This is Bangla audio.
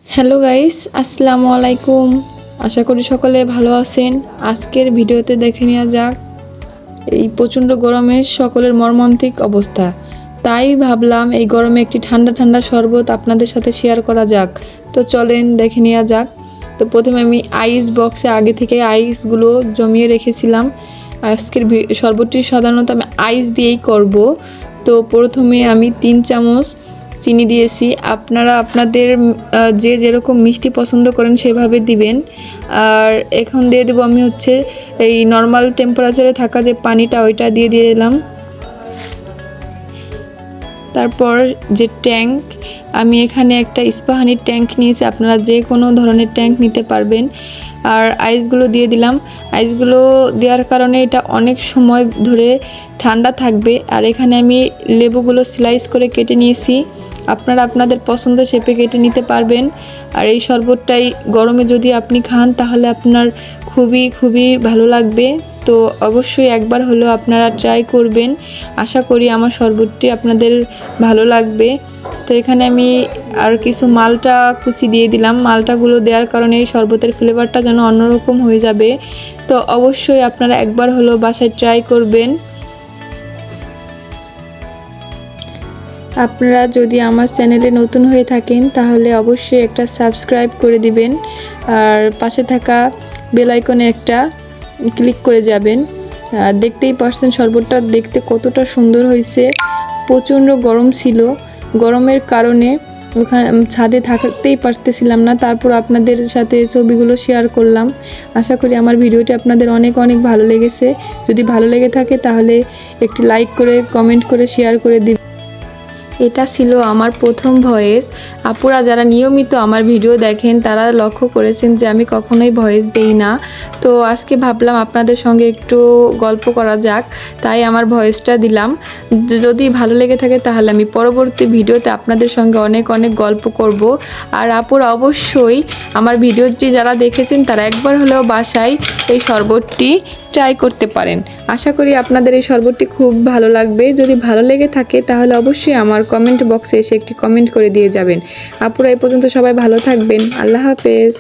হ্যালো গাইস, আসসালামু আলাইকুম। আশা করি সকলে ভালো আছেন। আজকের ভিডিওতে দেখে নেওয়া যাক এই প্রচণ্ড গরমের সকলের মর্মান্তিক অবস্থা। তাই ভাবলাম এই গরমে একটি ঠান্ডা ঠান্ডা শরবত আপনাদের সাথে শেয়ার করা যাক। তো চলেন দেখে নেওয়া যাক। তো প্রথমে আমি আইস বক্সে আগে থেকে আইসগুলো জমিয়ে রেখেছিলাম। আজকের শরবতটি সাধারণত আমি আইস দিয়েই করব। তো প্রথমে আমি 3 চামচ চিনি দিয়েছি। আপনারা আপনাদের যে যেরকম মিষ্টি পছন্দ করেন সেভাবে দিবেন। আর এখন দিয়ে দেবো আমি এই নর্মাল টেম্পারেচারে থাকা যে পানিটা ওইটা দিয়ে দিলাম। তারপর যে ট্যাঙ্ক, আমি এখানে একটা ইস্পাহানির ট্যাঙ্ক নিয়েছি, আপনারা যে কোনো ধরনের ট্যাঙ্ক নিতে পারবেন। আর আইসগুলো দিয়ে দিলাম। আইসগুলো দেওয়ার কারণে এটা অনেক সময় ধরে ঠান্ডা থাকবে। আর এখানে আমি লেবুগুলো স্লাইস করে কেটে নিয়েছি, আপনারা আপনাদের পছন্দ শেপে কেটে নিতে পারবেন। আর এই শরবতটাই গরমে যদি আপনি খান তাহলে আপনার খুবই ভালো লাগবে। তো অবশ্যই একবার হলেও আপনারা ট্রাই করবেন। আশা করি আমার শরবতটি আপনাদের ভালো লাগবে। তো এখানে আমি আর কিছু মালটা কুচি দিয়ে দিলাম। মালটাগুলো দেওয়ার কারণে এই শরবতের ফ্লেভারটা যেন অন্যরকম হয়ে যাবে। তো অবশ্যই আপনারা একবার হলেও বাসায় ট্রাই করবেন। আপনারা যদি আমার চ্যানেলে নতুন হয়ে থাকেন তাহলে অবশ্যই একটা সাবস্ক্রাইব করে দিবেন, আর পাশে থাকা বেল আইকনে একটা ক্লিক করে যাবেন। দেখতেই পাচ্ছেন শরবতটা দেখতে কতটা সুন্দর হয়েছে। প্রচণ্ড গরম ছিল, গরমের কারণে ওখানে ছাদে থাকতেই পারতেছিলাম না। তারপর আপনাদের সাথে ছবিগুলো শেয়ার করলাম। আশা করি আমার ভিডিওটি আপনাদের অনেক ভালো লেগেছে। যদি ভালো লেগে থাকে তাহলে একটি লাইক করে, কমেন্ট করে, শেয়ার করে দিন। এটা ছিল আমার প্রথম ভয়েস। আপুরা যারা নিয়মিত আমার ভিডিও দেখেন তারা লক্ষ্য করেছেন যে আমি কখনোই ভয়েস দেই না। তো আজকে ভাবলাম আপনাদের সঙ্গে একটু গল্প করা যাক, তাই আমার ভয়েসটা দিলাম। যদি ভালো লেগে থাকে তাহলে আমি পরবর্তী ভিডিওতে আপনাদের সঙ্গে অনেক গল্প করব। আর আপুরা অবশ্যই আমার ভিডিওটি যারা দেখেছেন তারা একবার হলেও বাসায় এই শরবতটি ট্রাই করতে পারেন। আশা করি আপনাদের এই শরবতটি খুব ভালো লাগবে। যদি ভালো লেগে থাকে তাহলে অবশ্যই আমার কমেন্ট বক্সে এসে একটি কমেন্ট করে দিয়ে যাবেন। আপুরা এই পর্যন্ত সবাই ভালো থাকবেন। আল্লাহ হাফেজ।